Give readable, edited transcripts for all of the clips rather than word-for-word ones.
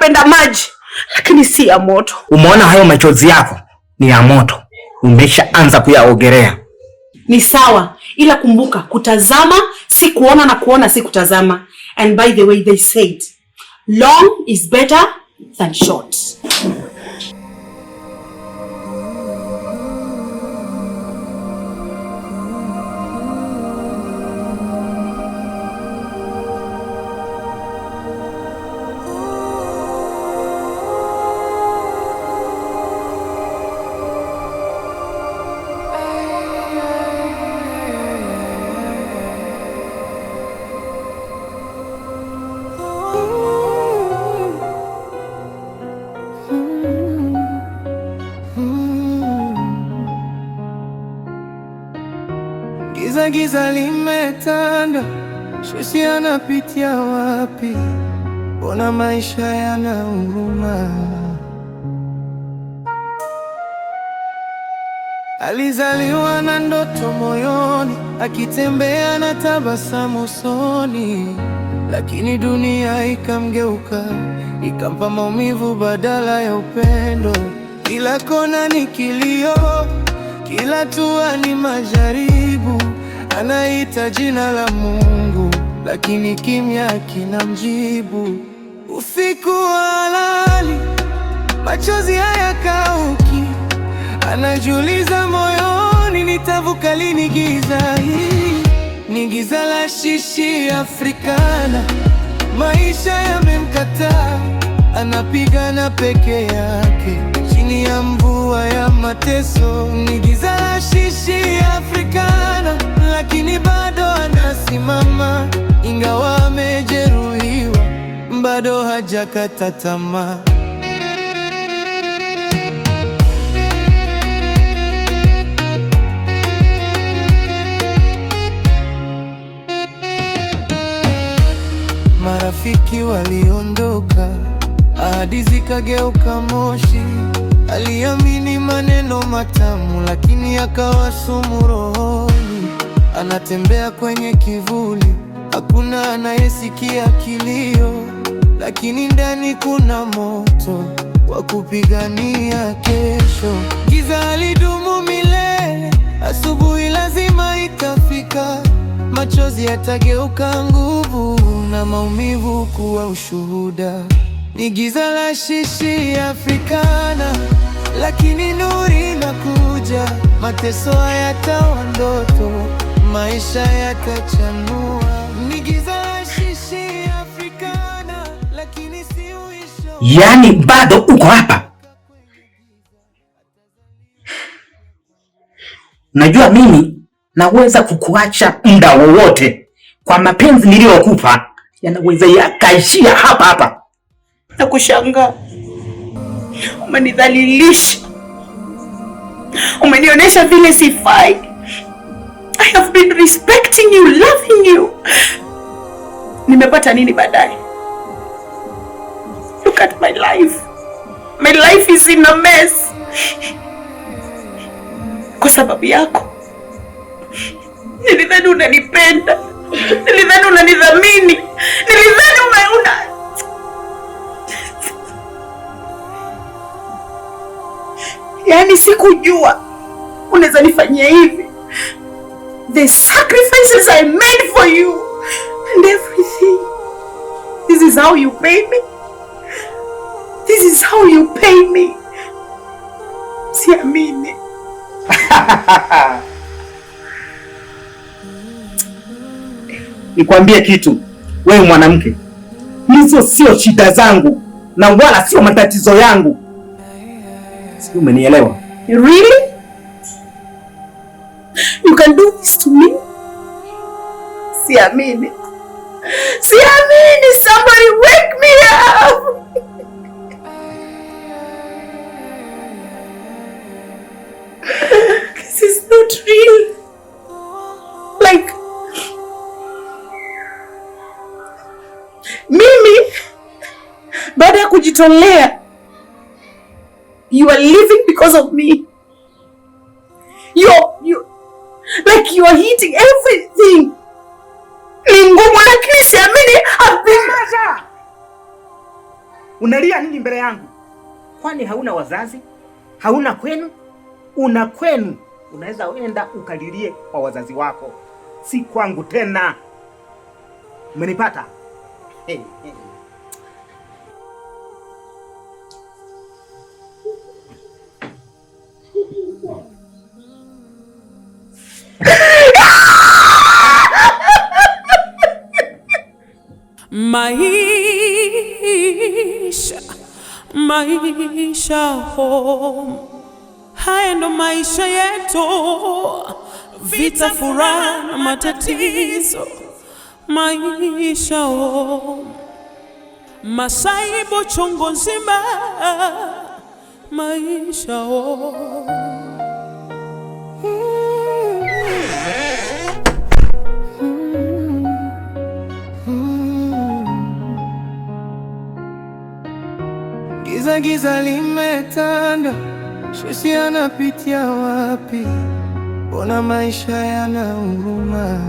napenda maji, lakini si ya moto. Umeona hayo machozi yako ni ya moto. Umeshaanza kuyaogelea. Ni sawa, ila kumbuka kutazama si kuona na kuona si kutazama. And by the way, they said long is better than short. Giza limetanda, sisi anapitia wapi? Bona maisha yana huruma. Alizaliwa na ndoto moyoni, akitembea na tabasamu usoni, lakini dunia ikamgeuka, ikampa maumivu badala ya upendo. Kila kona ni kilio, kila hatua ni majaribu. Anaita jina la Mungu, lakini kimya kinamjibu. Usiku halali, machozi hayakauki. Anajiuliza moyoni, nitavuka lini giza hili? Ni giza la shishi Afrikana, maisha yamemkataa. Anapigana peke yake chini ya mvua ya mateso. Ni giza la shishi Afrikana, lakini bado anasimama. Ingawa amejeruhiwa, bado hajakata tamaa. Marafiki waliondoka, ahadi zikageuka moshi. Aliamini maneno matamu, lakini akawa sumu rohoni. Anatembea kwenye kivuli, hakuna anayesikia kilio, lakini ndani kuna moto wa kupigania kesho. Giza halidumu milele, asubuhi lazima itafika. Machozi yatageuka nguvu na maumivu kuwa ushuhuda. Ni giza la shishi Afrikana, lakini nuru inakuja. Mateso hayatawa ndoto, maisha yatachanua. Ni giza la shishi Afrikana, lakini si uisho. Yaani bado uko hapa? Najua mimi naweza kukuacha muda wowote. Kwa mapenzi niliyokupa yanaweza yakaishia hapa hapa. Na kushangaa, umenidhalilisha, umenionyesha vile sifai. I have been respecting you, loving you. Nimepata nini baadaye? Look at my life. My life is in a mess. Kwa sababu yako. Nilidhani unanipenda, nilidhani unanidhamini, nilidhani yaani sikujua unaweza nifanyia hivi. The sacrifices I made for you and everything. This is how you pay me. This is how you pay me. Siamini. Nikwambie kitu, wewe mwanamke, hizo sio shida zangu na wala sio matatizo yangu. Sio, umenielewa? Really? You can do this to me? Siamini. Siamini, somebody wake me up. This is not real. Like, mimi baada ya kujitolea, you are living because of me. You are hitting everything. Ni ngumu, lakini siamini. Unalia nini mbele yangu? Kwani hauna wazazi? Hauna kwenu? Una kwenu. Unaweza uenda ukalilie kwa wazazi wako. Si kwangu tena. Umenipata? Hey. Maisha home. Haya ndo maisha yetu, vita, furaha na matatizo. Maisha home. Masaibu chungu nzima. Maisha home. Giza limetanda, sisi anapitia wapi? Bona maisha yana huruma.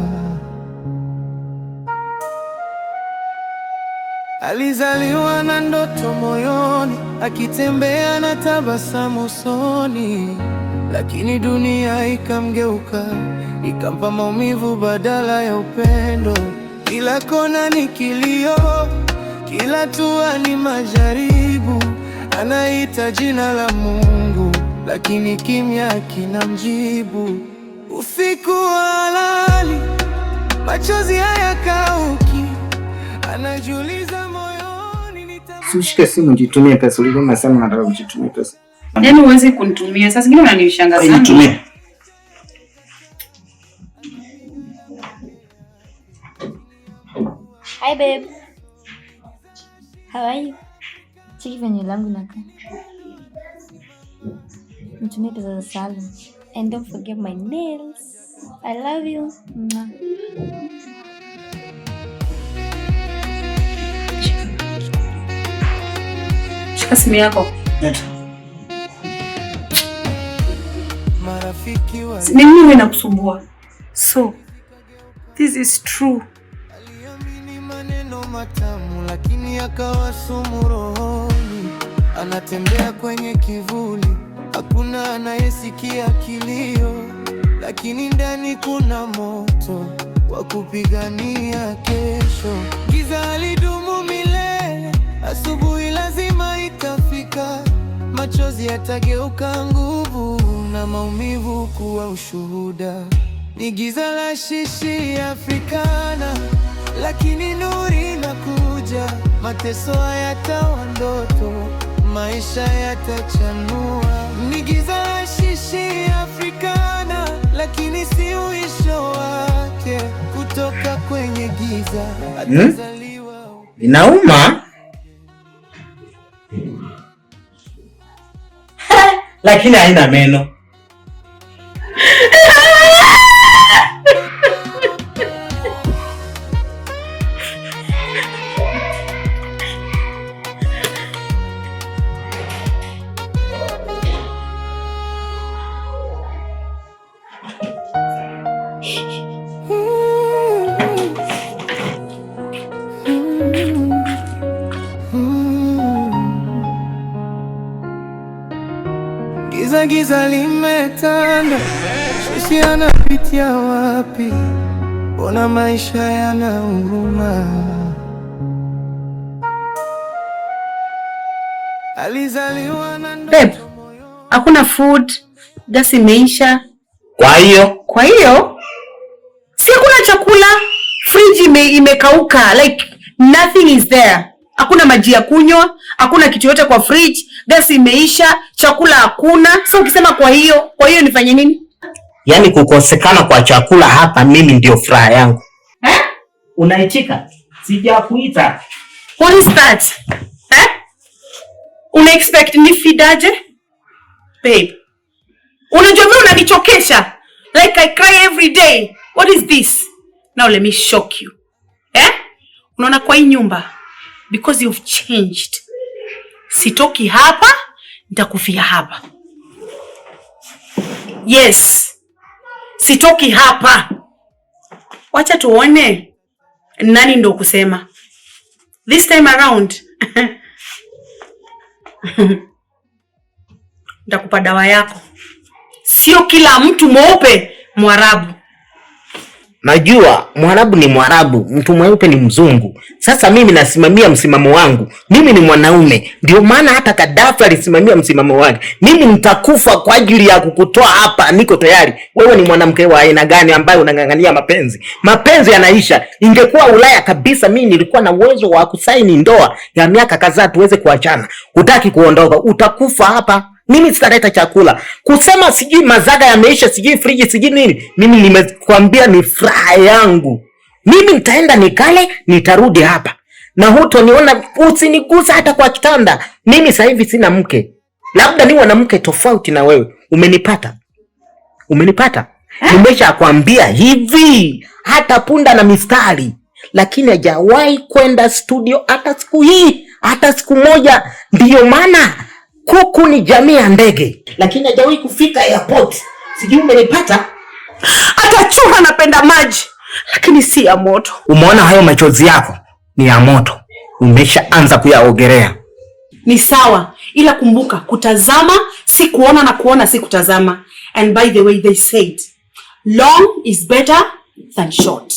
Alizaliwa na ndoto moyoni, akitembea na tabasamu usoni, lakini dunia ikamgeuka, ikampa maumivu badala ya upendo. Kila kona ni kilio, kila hatua ni majaribu. Anaita jina la Mungu, lakini kimya kinamjibu. Usiku halali, machozi hayakauki, anajiuliza moyoni. Ushike simu nitumie pesa. Ulikuwa unasema nataka kujitumia pesa. Yaani uweze kunitumia. Sasa zingine unanishangaza sana. Nitumie. Hi babe. How are you? Cheki venye langu naka. Nitumie pesa za salon. And don't forget my nails. I love you. Mwah. Shika simu yako. Mimi wewe nakusumbua. So, this is true. Aliamini maneno matamu, lakini akawa sumu rohoni. Anatembea kwenye kivuli, hakuna anayesikia kilio, lakini ndani kuna moto wa kupigania kesho. Giza alidumu milele, asubuhi lazima itafika. Machozi yatageuka nguvu na maumivu kuwa ushuhuda. Ni giza la shishi Afrikana, lakini nuri inakuja. Mateso hayatawa ndoto, maisha yatachanua. Ni giza la shishi Afrikana, lakini si uisho wake. Kutoka kwenye giza atazaliwa. Inauma? Lakini haina meno. Giza limetanda, sisi anapitia wapi? Bona maisha yana huruma. Alizaliwa na Babe, hakuna food, gas imeisha. Kwa hiyo si kuna chakula, fridge imekauka, like nothing is there. Hakuna maji ya kunywa, hakuna kitu yote kwa fridge, gas imeisha, chakula hakuna. So ukisema kwa hiyo nifanye nini? Yaani kukosekana kwa chakula hapa mimi ndio furaha yangu. Unaitika? Sijakuita. What is that? Una expect ni fidaje? Babe, unajua mimi unanichokesha. Like I cry every day. What is this? Now let me shock you. Unaona kwa hii nyumba, because you've changed, sitoki hapa, nitakufia hapa. Yes, sitoki hapa. Wacha tuone nani ndo kusema. This time around Nitakupa dawa yako. Sio kila mtu mweupe Mwarabu. Najua Mwarabu ni Mwarabu, mtu mweupe ni mzungu. Sasa mimi nasimamia msimamo wangu. Mimi ni mwanaume. Ndio maana hata Gaddafi alisimamia msimamo wake. Mimi nitakufa kwa ajili ya kukutoa hapa, niko tayari. Wewe ni mwanamke wa aina gani ambaye unang'ang'ania mapenzi? Mapenzi yanaisha. Ingekuwa Ulaya kabisa, mimi nilikuwa na uwezo wa kusaini ndoa ya miaka kadhaa tuweze kuachana. Hutaki kuondoka, utakufa hapa. Mimi sitaleta chakula. Kusema sijui mazaga yameisha, sijui friji, sijui nini. Mimi nimekwambia ni furaha yangu. Mimi nitaenda nikale, nitarudi hapa. Na hutoniona, usinigusa hata kwa kitanda. Mimi sasa hivi sina mke. Labda ni mwanamke tofauti na wewe. Umenipata? Umenipata? Nimesha kwambia hivi, hata punda na mistari. Lakini hajawahi kwenda studio hata siku hii, hata siku moja. Ndiyo maana kuku ni jamii ya ndege, lakini hajawahi kufika airport. Sijui umenipata? Hata chura anapenda maji, lakini si ya moto. Umeona hayo machozi yako? Ni ya moto. Umeshaanza kuyaogelea. Ni sawa, ila kumbuka kutazama si kuona na kuona si kutazama. And by the way, they said long is better than short.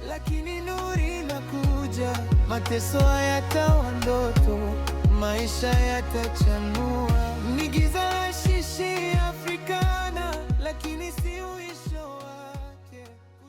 Lakini nuru inakuja, mateso hayatawa ndoto, maisha yatachanua. Ni giza la shishi Afrikana, lakini si